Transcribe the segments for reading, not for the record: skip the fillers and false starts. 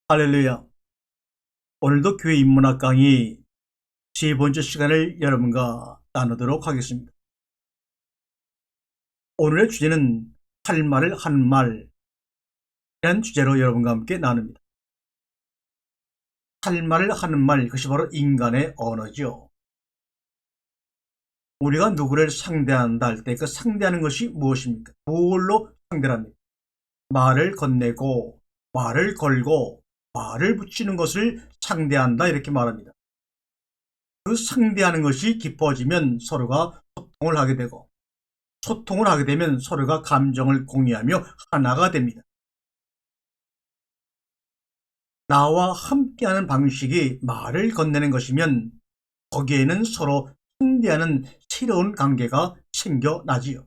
할렐루야. 오늘도 교회 인문학 강의 세 번째 시간을 여러분과 나누도록 하겠습니다. 오늘의 주제는 할 말을 한 말이라는 주제로 여러분과 함께 나눕니다. 할 말을 하는 말, 그것이 바로 인간의 언어죠. 우리가 누구를 상대한다 할 때 그 상대하는 것이 무엇입니까? 뭘로 상대를 합니까? 말을 건네고, 말을 걸고, 말을 붙이는 것을 상대한다 이렇게 말합니다. 그 상대하는 것이 깊어지면 서로가 소통을 하게 되고, 소통을 하게 되면 서로가 감정을 공유하며 하나가 됩니다. 나와 함께하는 방식이 말을 건네는 것이면 거기에는 서로 상대하는 새로운 관계가 생겨나지요.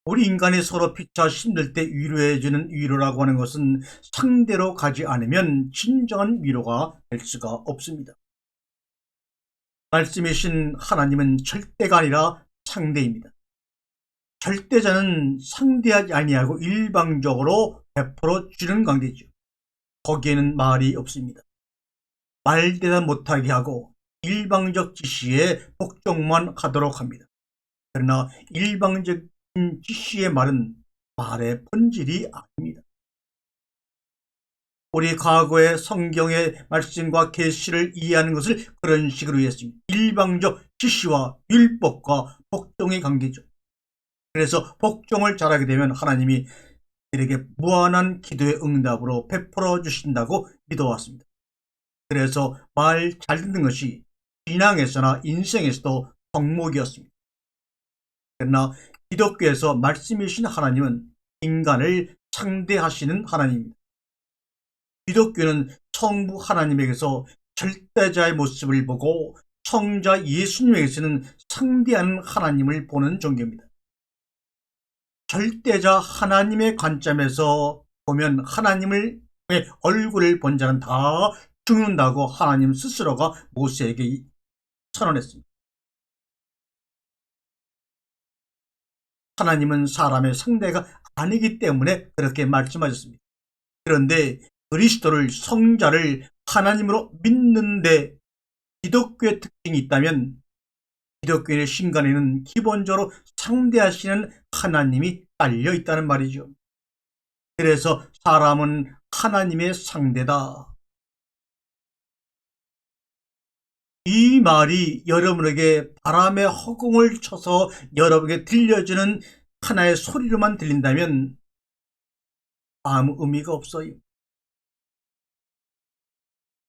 우리 인간이 서로 피차 힘들 때 위로해주는 위로라고 하는 것은 상대로 가지 않으면 진정한 위로가 될 수가 없습니다. 말씀이신 하나님은 절대가 아니라 상대입니다. 절대자는 상대하지 아니하고 일방적으로 베풀어 주는 관계죠. 거기에는 말이 없습니다. 말대답 못하게 하고 일방적 지시에 복종만 하도록 합니다. 그러나 일방적인 지시의 말은 말의 본질이 아닙니다. 우리 과거의 성경의 말씀과 계시를 이해하는 것을 그런 식으로 이해했습니다. 일방적 지시와 율법과 복종의 관계죠. 그래서 복종을 잘하게 되면 하나님이 우리에게 무한한 기도의 응답으로 베풀어 주신다고 믿어왔습니다. 그래서 말 잘 듣는 것이 신앙에서나 인생에서도 덕목이었습니다. 그러나 기독교에서 말씀이신 하나님은 인간을 상대하시는 하나님입니다. 기독교는 성부 하나님에게서 절대자의 모습을 보고 성자 예수님에게서는 상대하는 하나님을 보는 종교입니다. 절대자 하나님의 관점에서 보면 하나님의 얼굴을 본 자는 다 죽는다고 하나님 스스로가 모세에게 선언했습니다. 하나님은 사람의 상대가 아니기 때문에 그렇게 말씀하셨습니다. 그런데 그리스도를 성자를 하나님으로 믿는데 기독교의 특징이 있다면 기독교인의 신간에는 기본적으로 상대하시는 하나님이 깔려 있다는 말이죠. 그래서 사람은 하나님의 상대다. 이 말이 여러분에게 바람에 허공을 쳐서 여러분에게 들려주는 하나의 소리로만 들린다면 아무 의미가 없어요.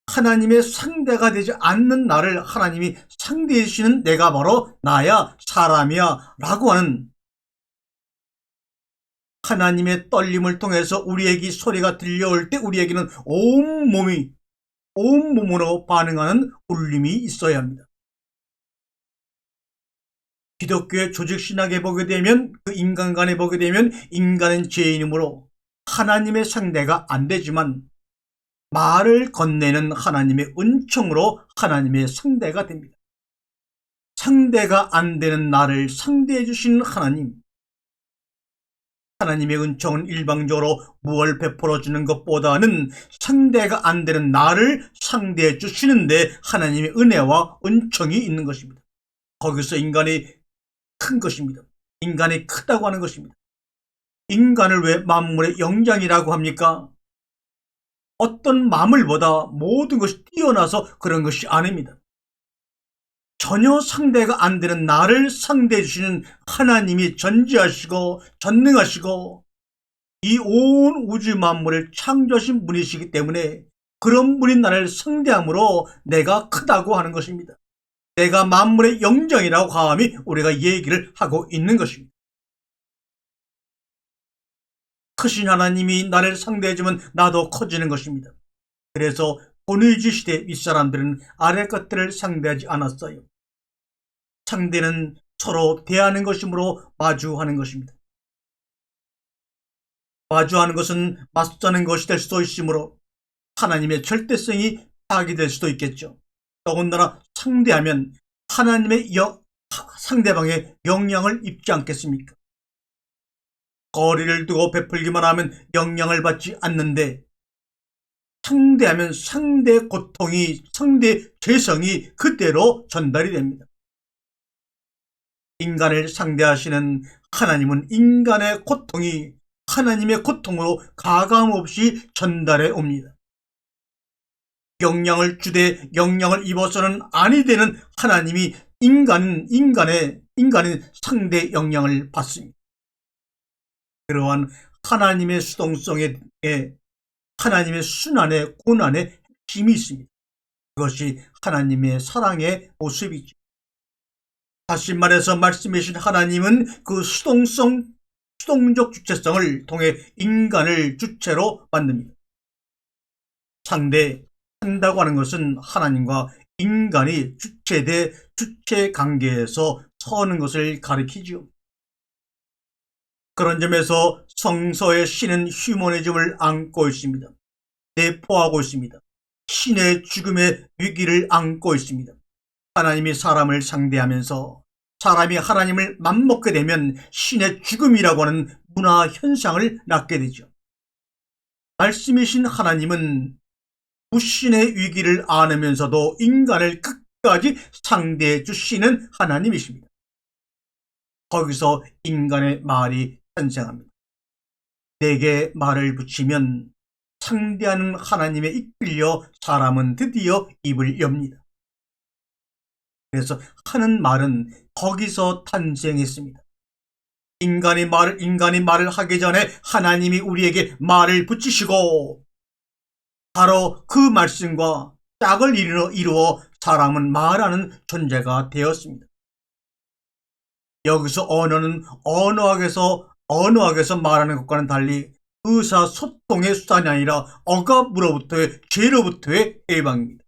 하나님의 상대가 되지 않는 나를 하나님이 상대해 주시는 내가 바로 나야, 사람이야 라고 하는 하나님의 떨림을 통해서 우리에게 소리가 들려올 때 우리에게는 온몸으로 반응하는 울림이 있어야 합니다. 기독교의 조직신학에 보게 되면, 그 인간관에 보게 되면 인간은 죄인이므로 하나님의 상대가 안 되지만 말을 건네는 하나님의 은총으로 하나님의 상대가 됩니다. 상대가 안 되는 나를 상대해 주시는 하나님의 은총은 일방적으로 무엇을 베풀어 주는 것보다는 상대가 안 되는 나를 상대해 주시는데 하나님의 은혜와 은총이 있는 것입니다. 거기서 인간이 큰 것입니다. 인간이 크다고 하는 것입니다. 인간을 왜 만물의 영장이라고 합니까? 어떤 만물보다 모든 것이 뛰어나서 그런 것이 아닙니다. 전혀 상대가 안 되는 나를 상대해 주시는 하나님이 전지하시고 전능하시고 이 온 우주 만물을 창조하신 분이시기 때문에 그런 분이 나를 상대함으로 내가 크다고 하는 것입니다. 내가 만물의 영장이라고 감히 우리가 얘기를 하고 있는 것입니다. 크신 하나님이 나를 상대해주면 나도 커지는 것입니다. 그래서 고뇌지 시대 윗사람들은 아래 것들을 상대하지 않았어요. 상대는 서로 대하는 것이므로 마주하는 것입니다. 마주하는 것은 맞서는 것이 될 수도 있으므로 하나님의 절대성이 파괴될 수도 있겠죠. 더군다나 상대하면 하나님의 상대방의 영향을 입지 않겠습니까? 거리를 두고 베풀기만 하면 영향을 받지 않는데 상대하면 상대 고통이, 상대 죄성이 그대로 전달이 됩니다. 인간을 상대하시는 하나님은 인간의 고통이 하나님의 고통으로 가감없이 전달해 옵니다. 영향을 주되 영향을 입어서는 아니 되는 하나님이 인간의 상대 영향을 받습니다. 그러한 하나님의 수동성에 하나님의 순환의 고난의 힘이 있습니다. 그것이 하나님의 사랑의 모습이죠. 다시 말해서 말씀이신 하나님은 그 수동적 주체성을 통해 인간을 주체로 만듭니다. 상대한다고 하는 것은 하나님과 인간이 주체 대 주체 관계에서 서는 것을 가리키지요. 그런 점에서 성서의 신은 휴머니즘을 안고 있습니다. 내포하고 있습니다. 신의 죽음의 위기를 안고 있습니다. 하나님이 사람을 상대하면서 사람이 하나님을 맘먹게 되면 신의 죽음이라고 하는 문화 현상을 낳게 되죠. 말씀이신 하나님은 무신의 위기를 안으면서도 인간을 끝까지 상대해 주시는 하나님이십니다. 거기서 인간의 말이 탄생합니다. 내게 말을 붙이면 상대하는 하나님에 이끌려 사람은 드디어 입을 엽니다. 그래서 하는 말은 거기서 탄생했습니다. 인간이 말을 하기 전에 하나님이 우리에게 말을 붙이시고 바로 그 말씀과 짝을 이루어 사람은 말하는 존재가 되었습니다. 여기서 언어는 언어학에서 말하는 것과는 달리 의사소통의 수단이 아니라 억압으로부터의 죄로부터의 해방입니다.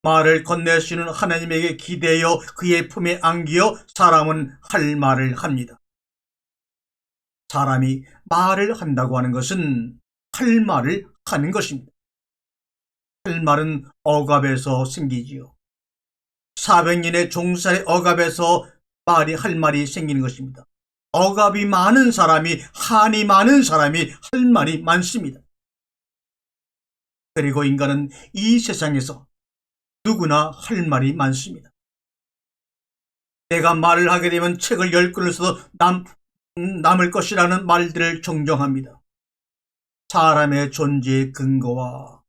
말을 건네시는 하나님에게 기대어 그의 품에 안기어 사람은 할 말을 합니다. 사람이 말을 한다고 하는 것은 할 말을 하는 것입니다. 할 말은 억압에서 생기지요. 400년의 종살의 억압에서 할 말이 생기는 것입니다. 억압이 많은 사람이, 한이 많은 사람이 할 말이 많습니다. 그리고 인간은 이 세상에서 누구나 할 말이 많습니다. 내가 말을 하게 되면 책을 10권을 써도 남을 것이라는 말들을 정정합니다. 사람의 존재의 근거와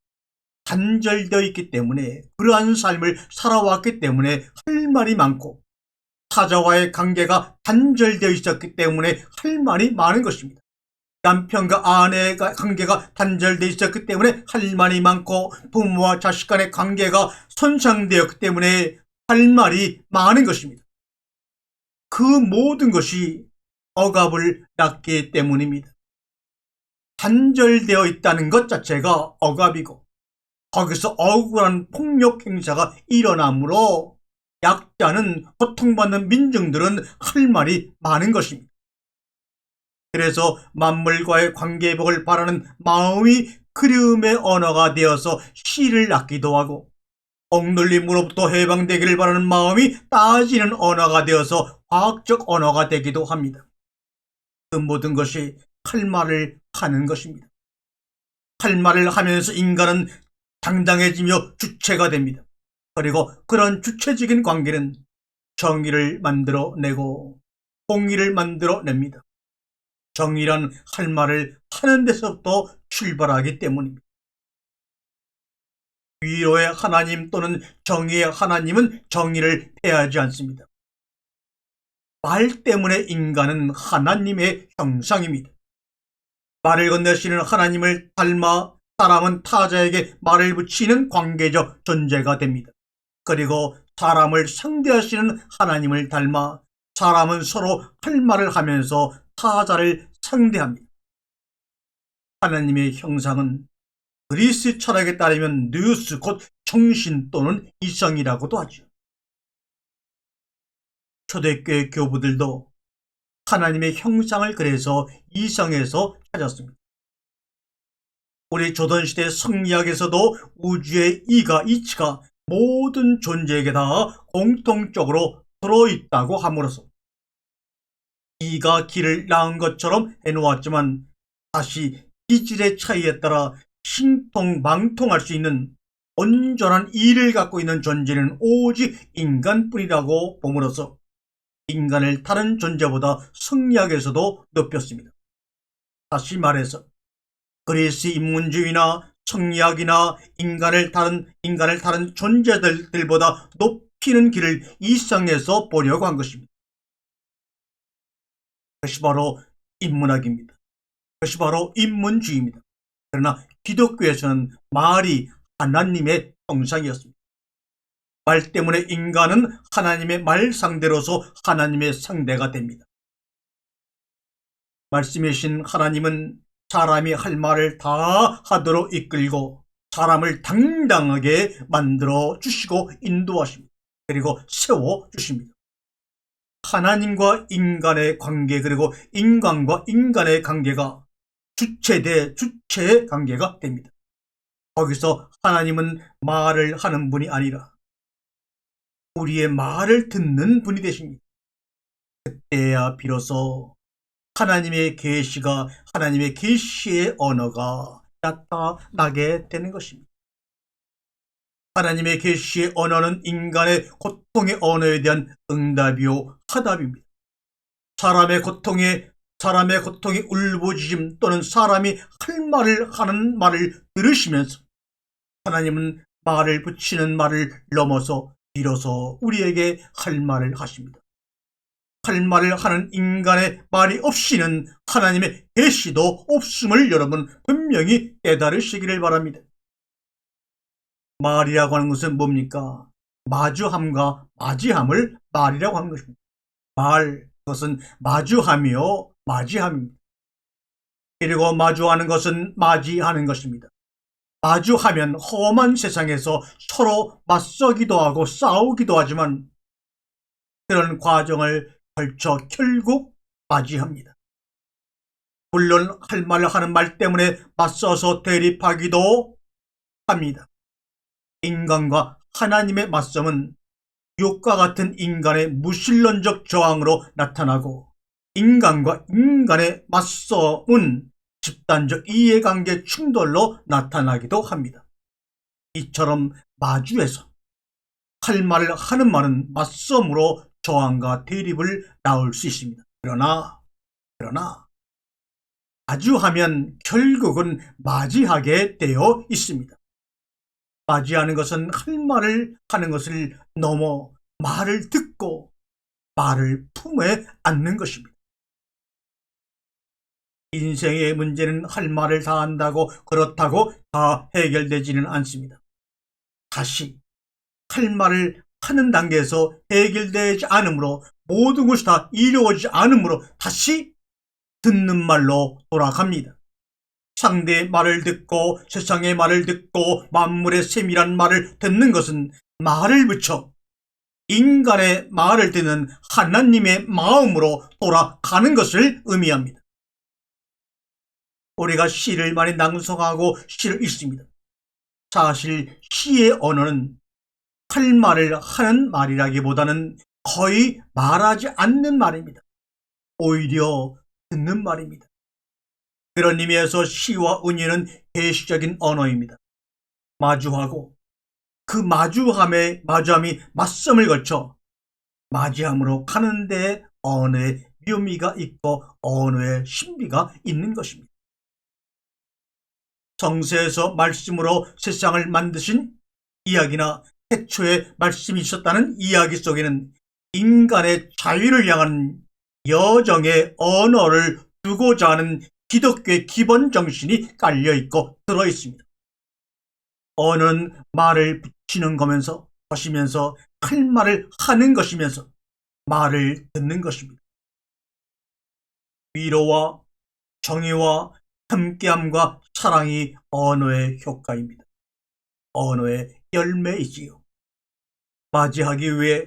단절되어 있기 때문에, 그러한 삶을 살아왔기 때문에 할 말이 많고, 타자와의 관계가 단절되어 있었기 때문에 할 말이 많은 것입니다. 남편과 아내의 관계가 단절되어 있었기 때문에 할 말이 많고, 부모와 자식 간의 관계가 손상되었기 때문에 할 말이 많은 것입니다. 그 모든 것이 억압을 낳기 때문입니다. 단절되어 있다는 것 자체가 억압이고, 거기서 억울한 폭력 행사가 일어나므로 약자는, 고통받는 민중들은 할 말이 많은 것입니다. 그래서 만물과의 관계 회복을 바라는 마음이 그리움의 언어가 되어서 시를 낳기도 하고, 억눌림으로부터 해방되기를 바라는 마음이 따지는 언어가 되어서 과학적 언어가 되기도 합니다. 그 모든 것이 할 말을 하는 것입니다. 할 말을 하면서 인간은 당당해지며 주체가 됩니다. 그리고 그런 주체적인 관계는 정의를 만들어내고 공의를 만들어냅니다. 정의란 할 말을 하는 데서부터 출발하기 때문입니다. 위로의 하나님 또는 정의의 하나님은 정의를 폐하지 않습니다. 말 때문에 인간은 하나님의 형상입니다. 말을 건네시는 하나님을 닮아 사람은 타자에게 말을 붙이는 관계적 존재가 됩니다. 그리고 사람을 상대하시는 하나님을 닮아 사람은 서로 할 말을 하면서 타자를 상대합니다. 하나님의 형상은 그리스 철학에 따르면 누스, 곧 정신 또는 이성이라고도 하죠. 초대교회 교부들도 하나님의 형상을 그래서 이성에서 찾았습니다. 우리 조선시대 성리학에서도 우주의 이치가 모든 존재에게 다 공통적으로 들어있다고 함으로써 이가 기를 낳은 것처럼 해놓았지만, 다시 기질의 차이에 따라 신통망통할 수 있는 온전한 이를 갖고 있는 존재는 오직 인간뿐이라고 봄으로써 인간을 다른 존재보다 성리학에서도 높였습니다. 다시 말해서 그리스 인문주의나 성리학이나 인간을 다른 존재들보다 높이는 길을 이상해서 보려고 한 것입니다. 그것이 바로 인문학입니다. 그것이 바로 인문주의입니다. 그러나 기독교에서는 말이 하나님의 형상이었습니다. 말 때문에 인간은 하나님의 말 상대로서 하나님의 상대가 됩니다. 말씀이신 하나님은 사람이 할 말을 다 하도록 이끌고 사람을 당당하게 만들어 주시고 인도하십니다. 그리고 세워 주십니다. 하나님과 인간의 관계, 그리고 인간과 인간의 관계가 주체 대 주체의 관계가 됩니다. 거기서 하나님은 말을 하는 분이 아니라 우리의 말을 듣는 분이 되십니다. 그때야 비로소 하나님의 계시가, 하나님의 계시의 언어가 나타나게 되는 것입니다. 하나님의 계시의 언어는 인간의 고통의 언어에 대한 응답이요 화답입니다. 사람의 고통의 울부짖음 또는 사람이 할 말을 하는 말을 들으시면서 하나님은 말을 붙이는 말을 넘어서 비로소 우리에게 할 말을 하십니다. 할 말을 하는 인간의 말이 없이는 하나님의 계시도 없음을 여러분 분명히 깨달으시기를 바랍니다. 말이라고 하는 것은 뭡니까? 마주함과 맞이함을 말이라고 하는 것입니다. 그것은 마주하며 맞이함입니다. 그리고 마주하는 것은 맞이하는 것입니다. 마주하면 험한 세상에서 서로 맞서기도 하고 싸우기도 하지만 그런 과정을 걸쳐 결국 맞이합니다. 물론 할 말을 하는 말 때문에 맞서서 대립하기도 합니다. 인간과 하나님의 맞섬은 육과 같은 인간의 무신론적 저항으로 나타나고 인간과 인간의 맞섬은 집단적 이해관계 충돌로 나타나기도 합니다. 이처럼 마주해서 할 말을 하는 말은 맞섬으로 저항과 대립을 낳을 수 있습니다. 그러나 마주하면 결국은 맞이하게 되어 있습니다. 맞이하는 것은 할 말을 하는 것을 넘어 말을 듣고 말을 품에 안는 것입니다. 인생의 문제는 할 말을 다 한다고 그렇다고 다 해결되지는 않습니다. 다시 할 말을 하는 단계에서 해결되지 않으므로 모든 것이 다 이루어지지 않으므로 다시 듣는 말로 돌아갑니다. 상대의 말을 듣고 세상의 말을 듣고 만물의 세밀한 말을 듣는 것은 말을 붙여 인간의 말을 듣는 하나님의 마음으로 돌아가는 것을 의미합니다. 우리가 시를 많이 낭송하고 시를 읽습니다. 사실 시의 언어는 할 말을 하는 말이라기보다는 거의 말하지 않는 말입니다. 오히려 듣는 말입니다. 그런 의미에서 시와 은유는 계시적인 언어입니다. 마주하고 그 마주함이 맞섬을 거쳐 맞이함으로 가는데 언어의 묘미가 있고 언어의 신비가 있는 것입니다. 성서에서 말씀으로 세상을 만드신 이야기나 태초에 말씀이 있었다는 이야기 속에는 인간의 자유를 향한 여정의 언어를 두고자 하는 기독교의 기본 정신이 깔려있고 들어있습니다. 언어는 말을 붙이는 것이면서 할 말을 하는 것이면서 말을 듣는 것입니다. 위로와 정의와 함께함과 사랑이 언어의 효과입니다. 언어의 열매이지요. 맞이하기 위해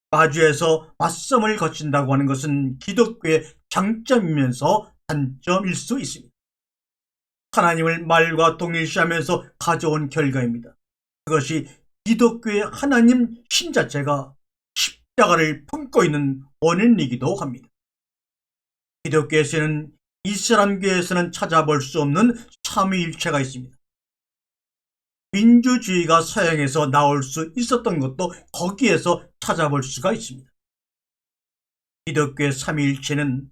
마주해서 맞섬을 거친다고 하는 것은 기독교의 장점이면서 단점일 수 있습니다. 하나님을 말과 동일시하면서 가져온 결과입니다. 그것이 기독교의 하나님 신 자체가 십자가를 품고 있는 원인이기도 합니다. 기독교에서는 이슬람교에서는 찾아볼 수 없는 삼위일체가 있습니다. 민주주의가 서양에서 나올 수 있었던 것도 거기에서 찾아볼 수가 있습니다. 기독교의 삼위일체는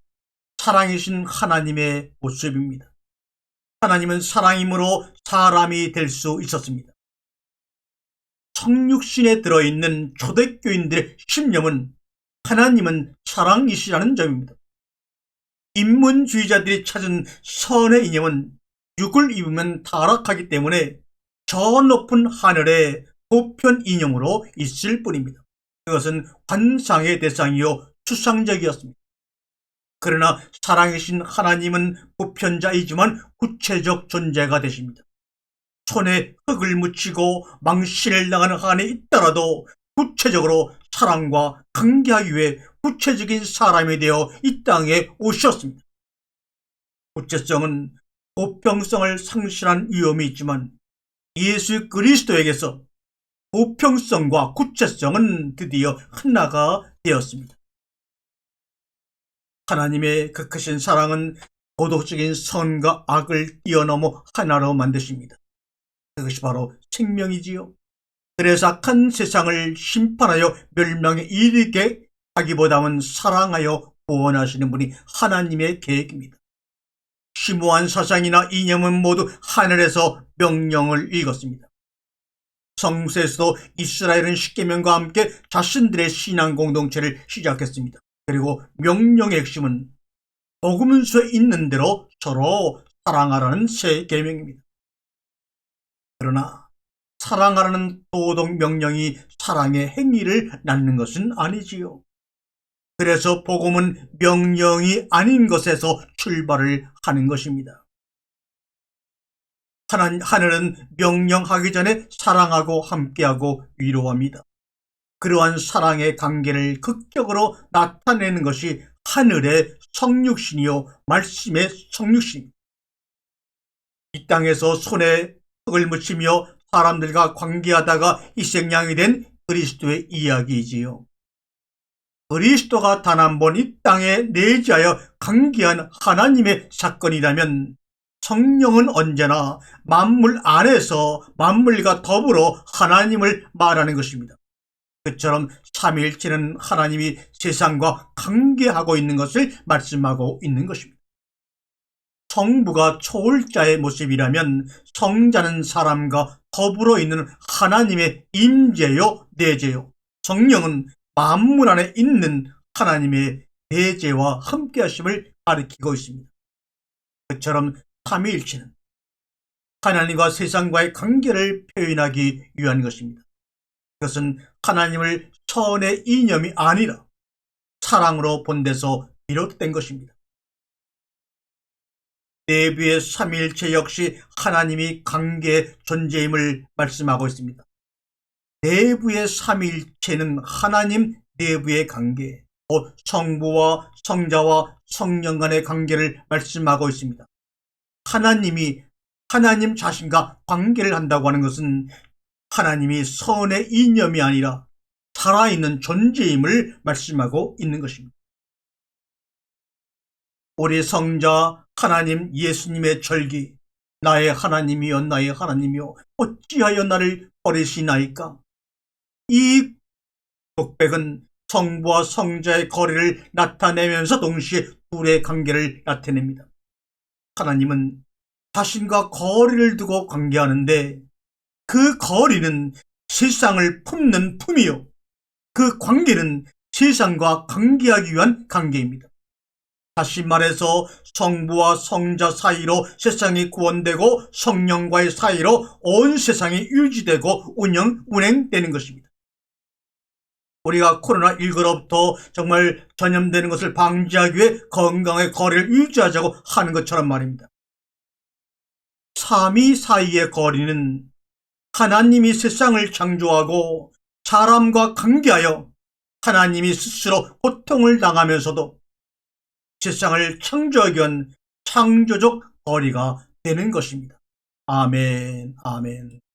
사랑이신 하나님의 모습입니다. 하나님은 사랑이므로 사람이 될 수 있었습니다. 성육신에 들어있는 초대교인들의 신념은 하나님은 사랑이시라는 점입니다. 인문주의자들이 찾은 선의 이념은 육을 입으면 타락하기 때문에 저 높은 하늘의 보편 이념으로 있을 뿐입니다. 그것은 환상의 대상이요 추상적이었습니다. 그러나 사랑이신 하나님은 보편자이지만 구체적 존재가 되십니다. 손에 흙을 묻히고 망신을 당하는 한이 있더라도 구체적으로 사랑과 관계하기 위해 구체적인 사람이 되어 이 땅에 오셨습니다. 구체성은 보편성을 상실한 위험이 있지만 예수 그리스도에게서 보편성과 구체성은 드디어 하나가 되었습니다. 하나님의 그 크신 사랑은 도덕적인 선과 악을 뛰어넘어 하나로 만드십니다. 그것이 바로 생명이지요. 그래서 악한 세상을 심판하여 멸망에 이르게 하기보다는 사랑하여 구원하시는 분이 하나님의 계획입니다. 심오한 사상이나 이념은 모두 하늘에서 명령을 읽었습니다. 성서에서도 이스라엘은 십계명과 함께 자신들의 신앙 공동체를 시작했습니다. 그리고 명령의 핵심은 복음서에 있는 대로 서로 사랑하라는 새 계명입니다. 그러나 사랑하라는 도덕 명령이 사랑의 행위를 낳는 것은 아니지요. 그래서 복음은 명령이 아닌 것에서 출발을 하는 것입니다. 하늘은 명령하기 전에 사랑하고 함께하고 위로합니다. 그러한 사랑의 관계를 극적으로 나타내는 것이 하늘의 성육신이요 말씀의 성육신입니다. 이 땅에서 손에 흙을 묻히며 사람들과 관계하다가 희생양이 된 그리스도의 이야기이지요. 그리스도가 단 한 번 이 땅에 내재하여 관계한 하나님의 사건이라면 성령은 언제나 만물 안에서 만물과 더불어 하나님을 말하는 것입니다. 그처럼 삼위일체는 하나님이 세상과 관계하고 있는 것을 말씀하고 있는 것입니다. 성부가 초월자의 모습이라면 성자는 사람과 더불어 있는 하나님의 임재요 내재요, 성령은 만물 안에 있는 하나님의 내재와 함께하심을 가리키고 있습니다. 그처럼 삼위일체는 하나님과 세상과의 관계를 표현하기 위한 것입니다. 그것은 하나님을 선의 이념이 아니라 사랑으로 본 데서 비롯된 것입니다. 내부의 삼위일체 역시 하나님이 관계의 존재임을 말씀하고 있습니다. 내부의 삼위일체는 하나님 내부의 관계, 곧 성부와 성자와 성령 간의 관계를 말씀하고 있습니다. 하나님이 하나님 자신과 관계를 한다고 하는 것은 하나님이 선의 이념이 아니라 살아있는 존재임을 말씀하고 있는 것입니다. 우리 성자 하나님 예수님의 절기, 나의 하나님이여 나의 하나님이여 어찌하여 나를 버리시나이까? 이 독백은 성부와 성자의 거리를 나타내면서 동시에 둘의 관계를 나타냅니다. 하나님은 자신과 거리를 두고 관계하는데 그 거리는 세상을 품는 품이요, 그 관계는 세상과 관계하기 위한 관계입니다. 다시 말해서 성부와 성자 사이로 세상이 구원되고 성령과의 사이로 온 세상이 유지되고 운행되는 것입니다. 우리가 코로나19로부터 정말 전염되는 것을 방지하기 위해 건강의 거리를 유지하자고 하는 것처럼 말입니다. 삼위 사이의 거리는 하나님이 세상을 창조하고 사람과 관계하여 하나님이 스스로 고통을 당하면서도 세상을 창조하기 위한 창조적 거리가 되는 것입니다. 아멘, 아멘.